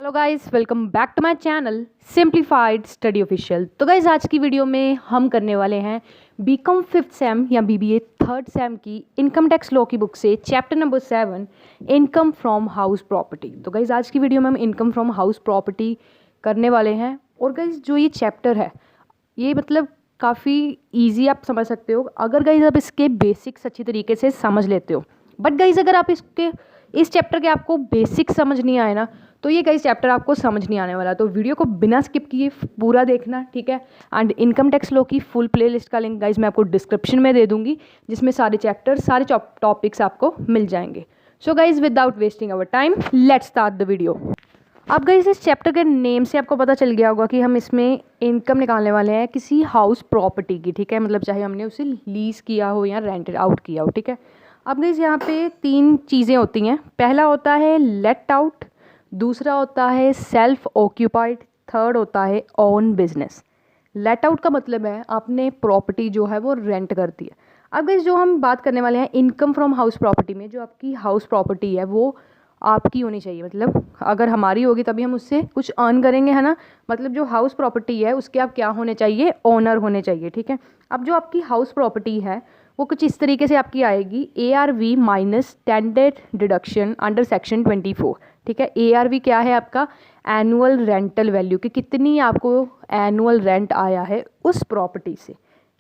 Hello guys, welcome back to my channel simplified study official. तो guys आज की video में हम करने वाले हैं बीकॉम 5th सेम या बीबीए 3rd सेम की इनकम टैक्स लॉ की बुक से chapter number 7 income from house property. तो गाइस आज की वीडियो में हम इनकम फ्रॉम हाउस प्रॉपर्टी करने वाले हैं। और गाइस जो ये चैप्टर है ये मतलब काफ़ी ईजी आप समझ सकते हो अगर गाइस आप इसके बेसिक्स अच्छी तरीके से समझ लेते हो। बट गाइस अगर आप इस चैप्टर के आपको बेसिक समझ नहीं आए ना तो ये गाइस चैप्टर आपको समझ नहीं आने वाला। तो वीडियो को बिना स्किप किए पूरा देखना, ठीक है। एंड इनकम टैक्स लॉ की फुल प्लेलिस्ट का लिंक गाइस मैं आपको डिस्क्रिप्शन में दे दूंगी, जिसमें सारे चैप्टर सारे टॉपिक्स आपको मिल जाएंगे। So guys without wasting our time let's start the video. अब गाइस इस चैप्टर के नेम से आपको पता चल गया होगा कि हम इसमें इनकम निकालने वाले हैं किसी हाउस प्रॉपर्टी की, ठीक है। मतलब चाहे हमने उसे लीज किया हो या रेंटेड आउट किया हो, ठीक है। अब गाइस यहाँ पे 3 चीज़ें होती हैं। पहला होता है लेट आउट, दूसरा होता है सेल्फ ऑक्यूपाइड, थर्ड होता है ओन बिजनेस। लेट आउट का मतलब है आपने प्रॉपर्टी जो है वो रेंट कर दी है। अब गाइस जो हम बात करने वाले हैं इनकम फ्रॉम हाउस प्रॉपर्टी में, जो आपकी हाउस प्रॉपर्टी है वो आपकी होनी चाहिए। मतलब अगर हमारी होगी तभी हम उससे कुछ अर्न करेंगे, है ना। मतलब जो हाउस प्रॉपर्टी है उसके आप क्या होने चाहिए, ओनर होने चाहिए, ठीक है। अब जो आपकी हाउस प्रॉपर्टी है वो कुछ इस तरीके से आपकी आएगी ARV minus standard deduction under section 24, ठीक है। ARV क्या है आपका एनुअल रेंटल वैल्यू, कि कितनी आपको एनुअल रेंट आया है उस प्रॉपर्टी से,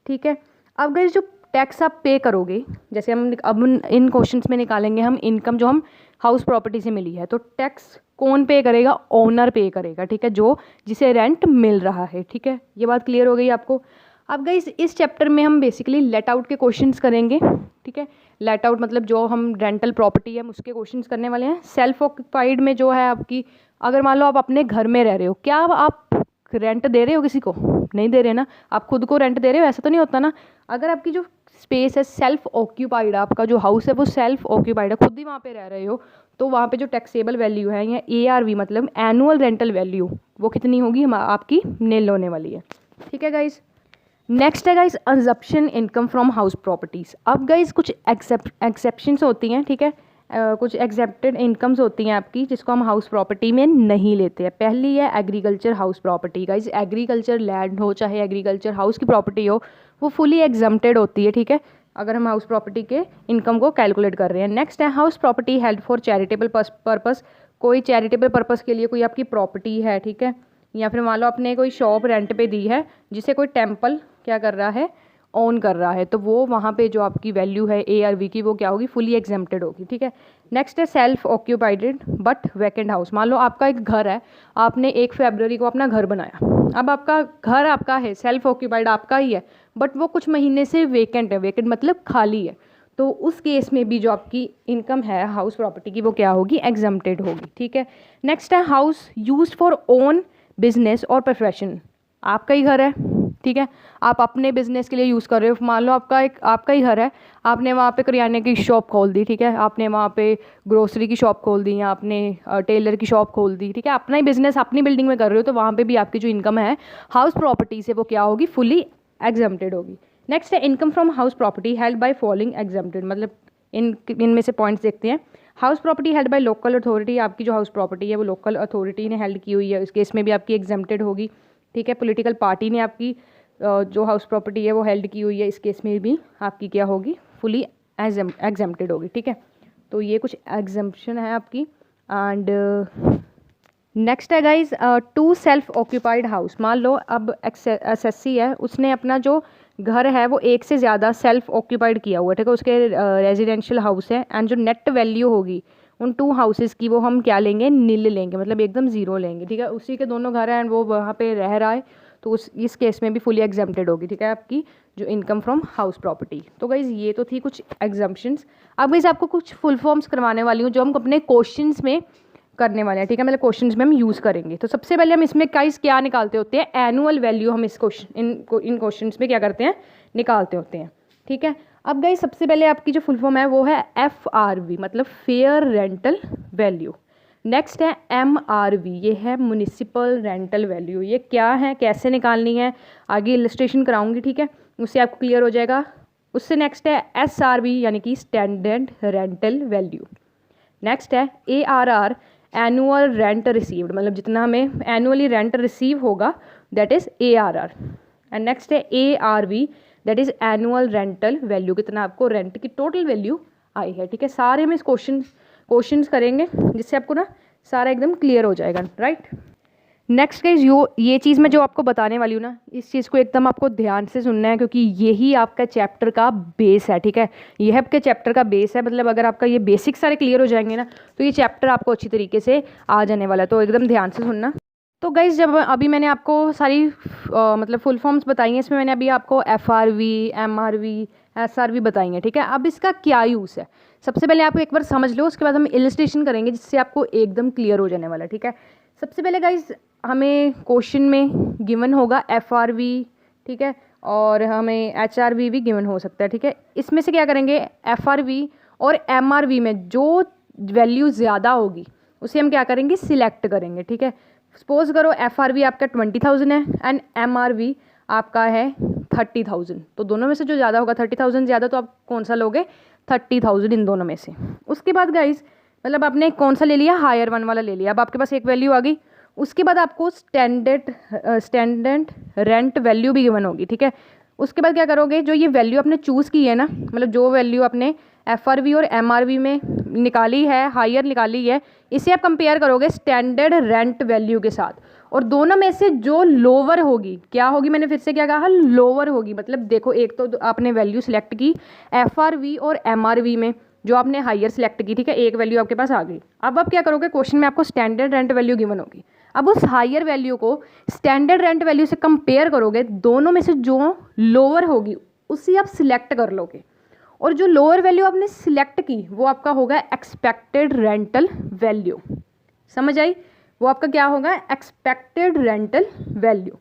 ठीक है। अब गाइस जो टैक्स आप पे करोगे, जैसे हम अब इन क्वेश्चंस में निकालेंगे हम इनकम जो हम हाउस प्रॉपर्टी से मिली है, तो टैक्स कौन पे करेगा, ओनर पे करेगा, ठीक है, जो जिसे रेंट मिल रहा है, ठीक है। ये बात क्लियर हो गई आपको। अब गाइस इस चैप्टर में हम बेसिकली लेट आउट के क्वेश्चंस करेंगे, ठीक है। लेट आउट मतलब जो हम रेंटल प्रॉपर्टी है उसके क्वेश्चंस करने वाले हैं। सेल्फ ऑक्यूपाइड में जो है आपकी, अगर मान लो आप अपने घर में रह रहे हो, क्या आप रेंट दे रहे हो किसी को, नहीं दे रहे ना, आप खुद को रेंट दे रहे हो, ऐसा तो नहीं होता ना। अगर आपकी जो स्पेस है सेल्फ ऑक्यूपाइड, आपका जो हाउस है वो सेल्फ ऑक्यूपाइड है, खुद ही वहाँ पे रह रहे हो, तो वहाँ पे जो टैक्सेबल वैल्यू है या ARV मतलब एनुअल रेंटल वैल्यू वो कितनी होगी, आपकी निल होने वाली है, ठीक है गाइस। नेक्स्ट है guys assumption income from house properties. अब गाइस कुछ एक्सेप्शंस होती हैं, ठीक है। कुछ एक्सेप्टेड इनकम्स होती हैं आपकी जिसको हम हाउस प्रॉपर्टी में नहीं लेते हैं। पहली है agriculture house property. Guys agriculture land हो चाहे एग्रीकल्चर हाउस की प्रॉपर्टी हो, वो फुली एग्जम्प्टेड होती है, ठीक है, अगर हम हाउस प्रॉपर्टी के इनकम को कैलकुलेट कर रहे हैं। नेक्स्ट है house property held for charitable purpose. कोई चैरिटेबल पर्पस के लिए कोई आपकी प्रॉपर्टी है, ठीक है, या फिर मान लो आपने कोई शॉप रेंट पे दी है जिसे कोई टेम्पल क्या कर रहा है, ओन कर रहा है, तो वो वहाँ पे जो आपकी वैल्यू है ARV की वो क्या होगी, फुली एग्जेम्प्टेड होगी, ठीक है। नेक्स्ट है सेल्फ ऑक्यूपाइडेड बट वैकेंट हाउस। मान लो आपका एक घर है, आपने 1 फरवरी को अपना घर बनाया, अब आपका घर आपका है, सेल्फ ऑक्यूपाइड आपका ही है, बट वो कुछ महीने से वेकेंट है, वेकेंट मतलब खाली है, तो उस केस में भी जो आपकी इनकम है हाउस प्रॉपर्टी की वो क्या होगी, एग्जेम्प्टेड होगी, ठीक है। नेक्स्ट है house used for own business और प्रोफेशन। आपका ही घर है, ठीक है, आप अपने बिजनेस के लिए यूज़ कर रहे हो। मान लो आपका ही घर है, आपने वहाँ पे करियाने की शॉप खोल दी, ठीक है, आपने वहाँ पे ग्रोसरी की शॉप खोल दी या आपने टेलर की शॉप खोल दी, ठीक है, अपना ही बिजनेस अपनी बिल्डिंग में कर रहे हो, तो वहाँ पे भी आपकी जो इनकम है हाउस प्रॉपर्टी से वो क्या होगी, फुली एग्जेम्प्टेड होगी। नेक्स्ट है income from house property held by following exempted. मतलब इनमें से पॉइंट्स देखते हैं। House property held by local authority, आपकी जो हाउस प्रॉपर्टी है वो लोकल अथॉरिटी ने हेल्ड की हुई है, इस केस में भी आपकी एग्जेम्प्टेड होगी, ठीक है। पॉलिटिकल पार्टी ने आपकी जो हाउस प्रॉपर्टी है वो हेल्ड की हुई है, इस केस में भी आपकी क्या होगी, फुली एग्जेम्प्टेड होगी, ठीक है। तो ये कुछ एग्जेम्पशन है आपकी। एंड नेक्स्ट है guys two self occupied house. मान लो अब SSC है, उसने अपना जो घर है वो एक से ज़्यादा सेल्फ ऑक्यूपाइड किया हुआ है, ठीक है, उसके रेजिडेंशियल हाउस है, एंड जो नेट वैल्यू होगी उन 2 हाउसेस की वो हम क्या लेंगे, नील लेंगे, मतलब एकदम ज़ीरो लेंगे, ठीक है। उसी के दोनों घर हैं एंड वो वहाँ पे रह रहा है, तो इस केस में भी फुली एग्जेम्प्टेड होगी, ठीक है, आपकी जो इनकम फ्रॉम हाउस प्रॉपर्टी। तो गाइज़ ये तो थी कुछ एग्जम्पशंस। अब गाइज़ आपको कुछ फुल फॉर्म्स करवाने वाली हूँ जो हम अपने क्वेश्चंस में करने वाले हैं, ठीक है, मतलब क्वेश्चंस में हम यूज़ करेंगे। तो सबसे पहले हम इसमें गाइस क्या निकालते होते हैं, एनुअल वैल्यू हम इस क्वेश्चन इन क्वेश्चंस में क्या करते हैं, निकालते होते हैं, ठीक है। अब गाइस सबसे पहले आपकी जो फुल फॉर्म है वो है FRV मतलब फेयर रेंटल वैल्यू। नेक्स्ट है MRV, ये है म्युनिसिपल रेंटल वैल्यू। ये क्या है, कैसे निकालनी है, आगे इलस्ट्रेशन कराऊंगी, ठीक है, उससे आपको क्लियर हो जाएगा। उससे नेक्स्ट है SRV यानी कि स्टैंडर्ड रेंटल वैल्यू। नेक्स्ट है ARR एनुअल रेंट रिसीव्ड, मतलब जितना हमें एनुअली रेंट रिसीव होगा that is ARR। And next है ARV, that is annual rental value, कितना आपको रेंट की टोटल वैल्यू आई है। ठीक है, सारे में क्वेश्चंस करेंगे जिससे आपको ना सारा एकदम क्लियर हो जाएगा, राइट। नेक्स्ट गाइस, ये चीज़ मैं जो आपको बताने वाली हूँ ना, इस चीज़ को एकदम आपको ध्यान से सुनना है, क्योंकि यही आपका चैप्टर का बेस है। ठीक है, ये आपके चैप्टर का बेस है, मतलब अगर आपका ये बेसिक सारे क्लियर हो जाएंगे ना तो ये चैप्टर आपको अच्छी तरीके से आ जाने वाला है, तो एकदम ध्यान से सुनना। तो गाइज, जब अभी मैंने आपको सारी मतलब फुल फॉर्म्स बताई हैं, इसमें मैंने अभी आपको FRV, MRV, SRV बताई हैं। ठीक है, अब इसका क्या यूज़ है सबसे पहले आप एक बार समझ लो, उसके बाद हम इलस्ट्रेशन करेंगे जिससे आपको एकदम क्लियर हो जाने वाला है। ठीक है, सबसे पहले गाइज हमें क्वेश्चन में गिवन होगा FRV, ठीक है, और हमें HRV भी गिवन हो सकता है। ठीक है, इसमें से क्या करेंगे, FRV और MRV में जो वैल्यू ज़्यादा होगी उसे हम क्या करेंगे, सिलेक्ट करेंगे। ठीक है, सपोज करो FRV आपका 20,000 है एंड MRV आपका है 30,000, तो दोनों में से जो ज़्यादा होगा, 30,000 ज़्यादा, तो आप कौन सा लोगे, 30,000 इन दोनों में से। उसके बाद गाइज, मतलब आपने कौन सा ले लिया, हायर वन वाला ले लिया। अब आपके पास एक वैल्यू आ गई, उसके बाद आपको स्टैंडर्ड रेंट वैल्यू भी गिवन होगी। ठीक है, उसके बाद क्या करोगे, जो ये वैल्यू आपने चूज़ की है ना, मतलब जो वैल्यू आपने FRV और MRV में निकाली है, हायर निकाली है, इसे आप कंपेयर करोगे स्टैंडर्ड रेंट वैल्यू के साथ, और दोनों में से जो लोअर होगी, क्या होगी, मैंने फिर से क्या कहा, लोअर होगी। मतलब देखो, एक तो आपने वैल्यू सिलेक्ट की FRV और MRV में, जो आपने हायर सिलेक्ट की, ठीक है, एक वैल्यू आपके पास आ गई। अब आप क्या करोगे, क्वेश्चन में आपको स्टैंडर्ड रेंट वैल्यू गिवन होगी, अब उस हायर वैल्यू को स्टैंडर्ड रेंट वैल्यू से कंपेयर करोगे, दोनों में से जो लोअर होगी उसी आप सिलेक्ट कर लोगे, और जो लोअर वैल्यू आपने सिलेक्ट की वो आपका होगा एक्सपेक्टेड रेंटल वैल्यू। समझ आई, वो आपका क्या होगा, एक्सपेक्टेड रेंटल वैल्यू।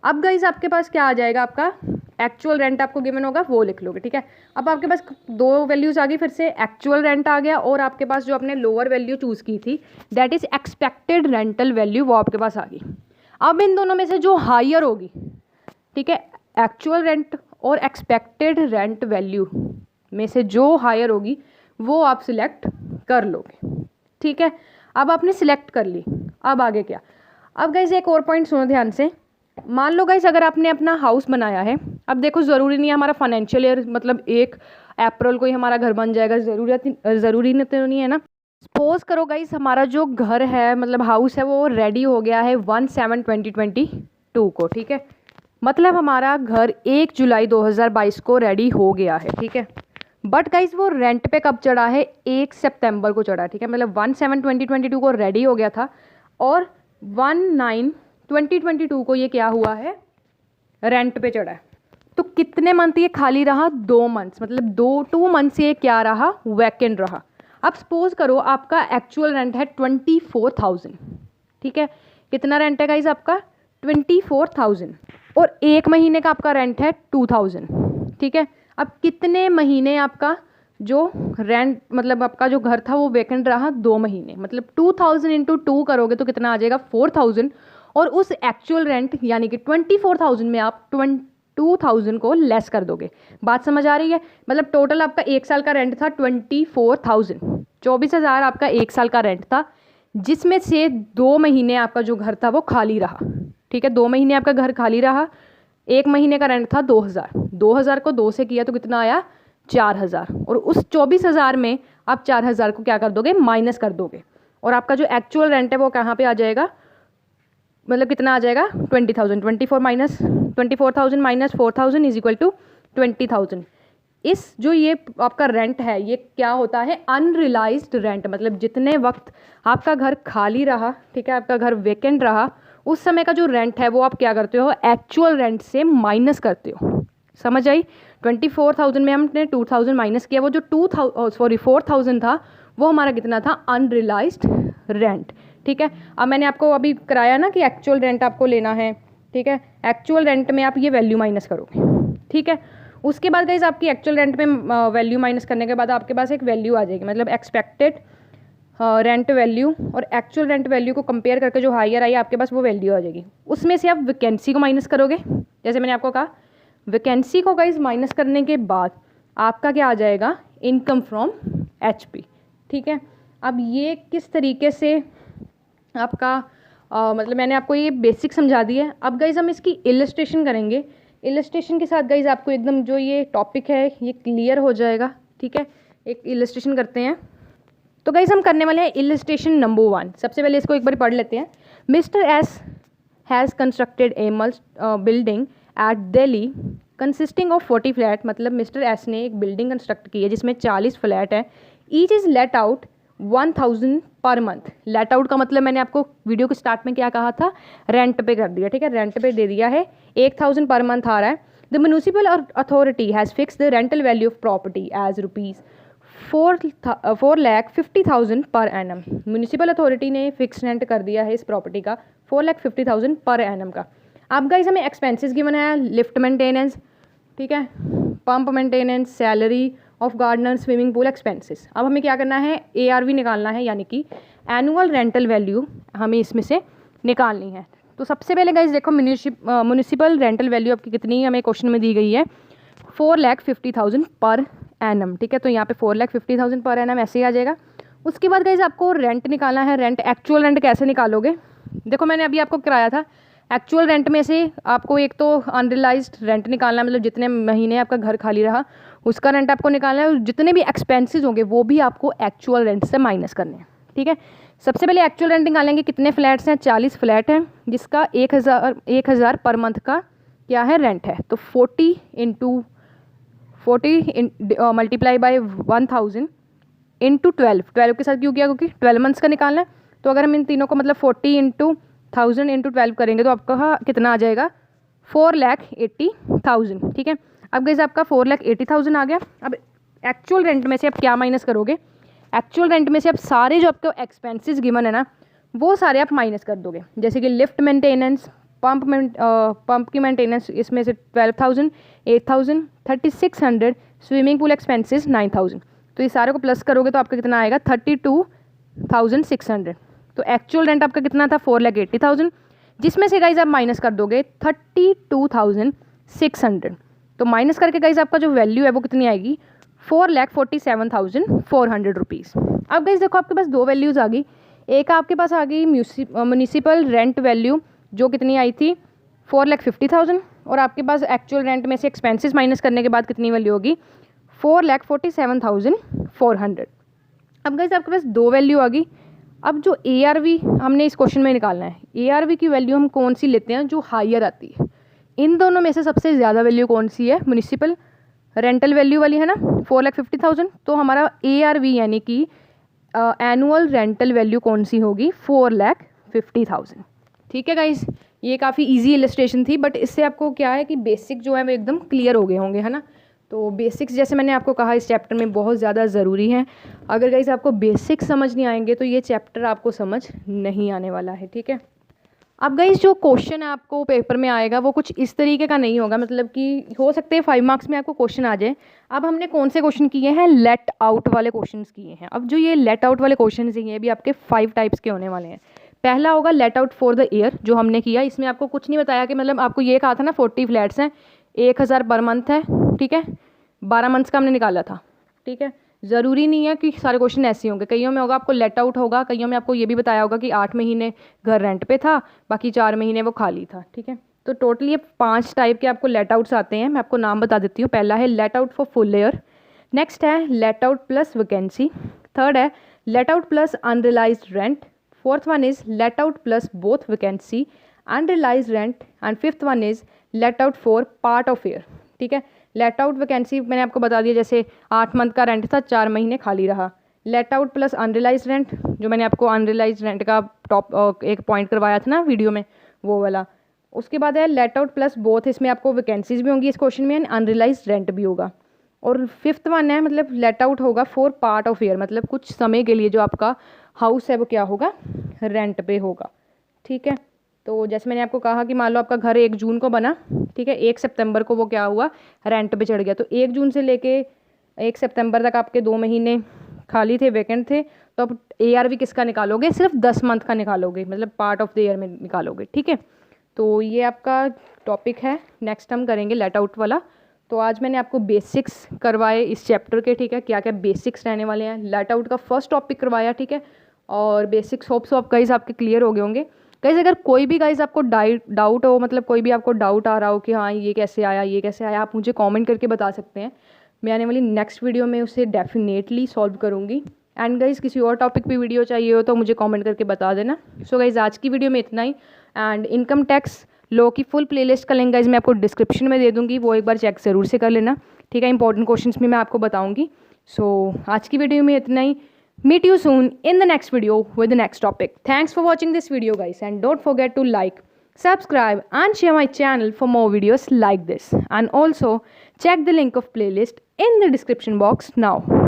अब गाइज आपके पास क्या आ जाएगा, आपका एक्चुअल रेंट आपको गिवन होगा, वो लिख लोगे। ठीक है, अब आपके पास दो वैल्यूज आ गई, फिर से एक्चुअल रेंट आ गया, और आपके पास जो आपने लोअर वैल्यू चूज़ की थी that is expected rental value, वो आपके पास आ गई। अब इन दोनों में से जो हायर होगी, ठीक है, एक्चुअल रेंट और एक्सपेक्टेड रेंट वैल्यू में से जो हायर होगी वो आप सिलेक्ट कर लोगे। ठीक है, अब आपने सिलेक्ट कर ली, अब आगे क्या। अब गाइज एक और पॉइंट सुनो ध्यान से, मान लो गाइज अगर आपने अपना हाउस बनाया है, अब देखो ज़रूरी नहीं है हमारा फाइनेंशियल ईयर मतलब 1 अप्रैल को ही हमारा घर बन जाएगा, ज़रूरी तो नहीं है ना। सपोज करो गाइज हमारा जो घर है मतलब हाउस है वो रेडी हो गया है 1/7/2022 को। ठीक है, मतलब हमारा घर 1 जुलाई 2022 को रेडी हो गया है। ठीक है, बट गाइज वो रेंट पे कब चढ़ा है, 1 सितंबर को चढ़ा। ठीक है, मतलब 1/7/2022 को रेडी हो गया था, और 1/9/2022 को ये क्या हुआ है, रेंट पे चढ़ा है। तो कितने मंथ ये खाली रहा, 2 मंथ्स, मतलब 2 मंथ्स ये क्या रहा, वैकेंट रहा। अब सपोज करो आपका एक्चुअल रेंट है 24,000। ठीक है, कितना रेंट है गाइज आपका, 24,000, और 1 महीने का आपका रेंट है 2,000। ठीक है, अब कितने महीने आपका जो रेंट मतलब आपका जो घर था वो वैकेंट रहा, 2 महीने, मतलब 2,000 × 2 करोगे तो कितना आ जाएगा, 4,000, और उस एक्चुअल रेंट यानी कि 24,000 में आप 2,000 को लेस कर दोगे। बात समझ आ रही है, मतलब टोटल आपका 1 साल का रेंट था 24,000, 24,000 आपका 1 साल का रेंट था, जिसमें से 2 महीने आपका जो घर था वो खाली रहा। ठीक है, 2 महीने आपका घर खाली रहा, 1 महीने का रेंट था 2,000, 2,000 को 2 से किया तो कितना आया, 4,000, और उस 24,000 में आप 4,000 को क्या कर दोगे, माइनस कर दोगे, और आपका जो एक्चुअल रेंट है वो कहाँ पे आ जाएगा, मतलब कितना आ जाएगा, 20,000, 24,000 माइनस 4,000 इज इक्वल टू 20,000। इस जो ये आपका रेंट है ये क्या होता है, अनरियलाइज्ड रेंट, मतलब जितने वक्त आपका घर खाली रहा, ठीक है, आपका घर वेकेंट रहा, उस समय का जो रेंट है वो आप क्या करते हो, एक्चुअल रेंट से माइनस करते हो। समझ आई, 24,000 में हमने 2,000 माइनस किया, वो जो 4,000 था वो हमारा कितना था, अनरियलाइज्ड रेंट। ठीक है, अब मैंने आपको अभी कराया ना कि एक्चुअल रेंट आपको लेना है। ठीक है, एक्चुअल रेंट में आप ये वैल्यू माइनस करोगे। ठीक है, उसके बाद गाइज आपकी एक्चुअल रेंट में वैल्यू माइनस करने के बाद आपके पास एक वैल्यू आ जाएगी, मतलब एक्सपेक्टेड रेंट वैल्यू और एक्चुअल रेंट वैल्यू को कंपेयर करके जो हायर आई आपके पास वो वैल्यू आ जाएगी। उसमें से आप वैकेंसी को माइनस करोगे, जैसे मैंने आपको कहा वैकेंसी को गाइज माइनस करने के बाद आपका क्या आ जाएगा, इनकम फ्रॉम HP। ठीक है, अब ये किस तरीके से आपका मतलब मैंने आपको ये बेसिक समझा दिया है। अब गाइज हम इसकी इलस्ट्रेशन करेंगे। इलस्ट्रेशन के साथ गाइज आपको एकदम जो ये टॉपिक है ये क्लियर हो जाएगा, ठीक है। एक इलस्ट्रेशन करते हैं। तो गाइज हम करने वाले हैं इलस्ट्रेशन नंबर 1। सबसे पहले इसको एक बार पढ़ लेते हैं। Mister S has constructed A building at Delhi consisting of 40 flat. मतलब मिस्टर एस ने एक बिल्डिंग कंस्ट्रक्ट की है जिसमें 40 फ्लैट है। Each is let out 1000 per month. Let out का मतलब मैंने आपको वीडियो के स्टार्ट में क्या कहा था, रेंट पे कर दिया, ठीक है। रेंट पे दे दिया है, 1000 पर मंथ आ रहा है। The municipal authority has fix the rental value of property as ₹4,50,000 per annum. Municipal authority ने फिक्स रेंट कर दिया है इस प्रॉपर्टी का 4,50,000 पर एनम का। अब गाइस हमें एक्सपेंसेस गिवन है, लिफ्ट मेंटेनेंस, ठीक है, pump maintenance, salary of gardener, swimming pool expenses. अब हमें क्या करना है, ARV निकालना है, यानी कि एनुअल रेंटल वैल्यू हमें इसमें से निकालनी है। तो सबसे पहले गाइस देखो म्यूनिसिपल रेंटल वैल्यू आपकी कितनी हमें क्वेश्चन में दी गई है, 4,50,000 पर एनम, ठीक है। तो यहाँ पे 4,50,000 पर एनम ऐसे ही आ जाएगा। उसके बाद गाइस आपको रेंट निकालना है। रेंट, एक्चुअल रेंट कैसे निकालोगे, देखो मैंने अभी आपको कराया था। एक्चुअल रेंट में से आपको एक तो अनरियलाइज्ड रेंट निकालना है, मतलब जितने महीने आपका घर खाली रहा उसका रेंट आपको निकालना है, और जितने भी एक्सपेंसेस होंगे वो भी आपको एक्चुअल रेंट से माइनस करने हैं, ठीक है। सबसे पहले एक्चुअल रेंट निकालेंगे। कितने फ्लैट्स हैं, 40 फ्लैट हैं, जिसका 1,000 पर मंथ का क्या है, रेंट है। तो 40 मल्टीप्लाई बाई 1000 इंटू 12 के साथ क्यों किया, क्योंकि 12 मंथ्स का निकालना है। तो अगर हम इन तीनों को मतलब 40 इंटू 1000 इंटू 12 करेंगे तो आपका कितना आ जाएगा, 4,80,000, ठीक है। अब गाइस आपका 4,80,000 आ गया। अब एक्चुअल रेंट में से आप क्या माइनस करोगे, एक्चुअल रेंट में से आप सारे जो आपके एक्सपेंसेस गिवन है ना वो सारे आप माइनस कर दोगे। जैसे कि लिफ्ट मेंटेनेंस, पंप की मेंटेनेंस, इसमें से 12,000, 8,000, 3,600, स्विमिंग पूल एक्सपेंसेस 9,000। तो ये सारे को प्लस करोगे तो आपका कितना आएगा, 32,600। तो एक्चुअल रेंट आपका कितना था, 4,80,000, जिसमें से गाइज आप माइनस कर दोगे 32,600। तो माइनस करके गाइज आपका जो वैल्यू है वो कितनी आएगी, 4,47,400 रुपीज़। अब गाइज देखो आपके पास दो वैल्यूज़ आ गई। एक आपके पास आ गई म्यूनिसिपल रेंट वैल्यू जो कितनी आई थी, 4,50,000, और आपके पास एक्चुअल रेंट में से एक्सपेंसेस माइनस करने के बाद कितनी वैल्यू होगी, 4,47,400। अब गाइज आपके पास दो वैल्यू आ गई। अब जो ARV हमने इस क्वेश्चन में निकालना है, ARV की वैल्यू हम कौन सी लेते हैं, जो हायर आती है। इन दोनों में से सबसे ज़्यादा वैल्यू कौन सी है, म्यूनिसिपल रेंटल वैल्यू वाली है ना, 4,50,000। तो हमारा ARV यानी कि एनुअल रेंटल वैल्यू कौन सी होगी, 4,50,000, ठीक है गाइज। ये काफ़ी इजी इलस्ट्रेशन थी, बट इससे आपको क्या है कि बेसिक जो है वो एकदम क्लियर हो गए होंगे, है ना। तो बेसिक्स जैसे मैंने आपको कहा इस चैप्टर में बहुत ज़्यादा ज़रूरी है। अगर गाइज आपको बेसिक्स समझ नहीं आएंगे तो ये चैप्टर आपको समझ नहीं आने वाला है, ठीक है। अब गाइज जो क्वेश्चन आपको पेपर में आएगा वो कुछ इस तरीके का नहीं होगा, मतलब कि हो सकते हैं 5 मार्क्स में आपको क्वेश्चन आ जाए। अब हमने कौन से क्वेश्चन किए हैं, लेट आउट वाले क्वेश्चन किए हैं। अब जो ये लेट आउट वाले क्वेश्चन हैं ये भी आपके 5 टाइप्स के होने वाले हैं। पहला होगा late out for the year, जो हमने किया। इसमें आपको कुछ नहीं बताया कि मतलब आपको ये कहा था ना 40 फ्लैट्स हैं, 1,000 पर मंथ है, ठीक है, 12 मंथ्स का हमने निकाला था, ठीक है। ज़रूरी नहीं है कि सारे क्वेश्चन ऐसे होंगे, कईयों में होगा आपको लेट आउट होगा, कईयों में आपको ये भी बताया होगा कि 8 महीने घर रेंट पे था, बाकी 4 महीने वो खाली था, ठीक है। तो टोटल ये 5 टाइप के आपको लेट आउट्स आते हैं। मैं आपको नाम बता देती हूँ। पहला है let out for full year, next है let out plus vacancy, third है let out plus unrealised rent, fourth one is let out plus both vacancy unrealised rent, and fifth one is let out for part of year, ठीक है। Let out vacancy मैंने आपको बता दिया, जैसे 8 month का rent था, 4 महीने खाली रहा। Late out plus unrealised rent, जो मैंने आपको अनरियलाइज्ड रेंट का टॉप एक पॉइंट करवाया था ना वीडियो में, वो वाला। उसके बाद है लेट आउट प्लस बोथ, इसमें आपको वैकेंसीज भी होंगी इस क्वेश्चन में, अनरियलाइज्ड रेंट भी होगा। और फिफ्थ वन है मतलब लेट आउट होगा फॉर पार्ट ऑफ ईयर, मतलब कुछ समय के लिए जो आपका हाउस है वो क्या होगा, रेंट पे होगा, ठीक है। तो जैसे मैंने आपको कहा कि मान लो आपका घर 1 जून को बना, ठीक है, 1 सितंबर को वो क्या हुआ, रेंट पे चढ़ गया। तो 1 जून से लेके 1 सितंबर तक आपके 2 महीने खाली थे, वैकेंट थे। तो आप ARV किसका निकालोगे, सिर्फ 10 मंथ का निकालोगे, मतलब पार्ट ऑफ द ईयर में निकालोगे, ठीक है। तो ये आपका टॉपिक है। नेक्स्ट हम करेंगे लेट आउट वाला। तो आज मैंने आपको बेसिक्स करवाए इस चैप्टर के, ठीक है, क्या क्या बेसिक्स रहने वाले हैं। लेट आउट का फर्स्ट टॉपिक करवाया, ठीक है, और बेसिक्स होप सो आप गाइस आपके क्लियर हो गए होंगे। गाइस अगर कोई भी गाइस आपको डाउट हो, मतलब कोई भी आपको डाउट आ रहा हो कि हाँ ये कैसे आया, आप मुझे कमेंट करके बता सकते हैं। मैं आने वाली नेक्स्ट वीडियो में उसे डेफिनेटली सॉल्व करूँगी। एंड गाइस किसी और टॉपिक पे वीडियो चाहिए हो तो मुझे कमेंट करके बता देना। सो गाइस आज की वीडियो में इतना ही। एंड इनकम टैक्स लॉ की फुल प्लेलिस्ट का लिंक गाइस मैं आपको डिस्क्रिप्शन में दे दूँगी, वो एक बार चेक ज़रूर से कर लेना, ठीक है। इंपॉर्टेंट क्वेश्चंस भी मैं आपको बताऊँगी। सो आज की वीडियो में इतना ही। Meet you soon in the next video with the next topic. Thanks for watching this video guys, and don't forget to like, subscribe and share my channel for more videos like this, and also check the link of playlist in the description box now.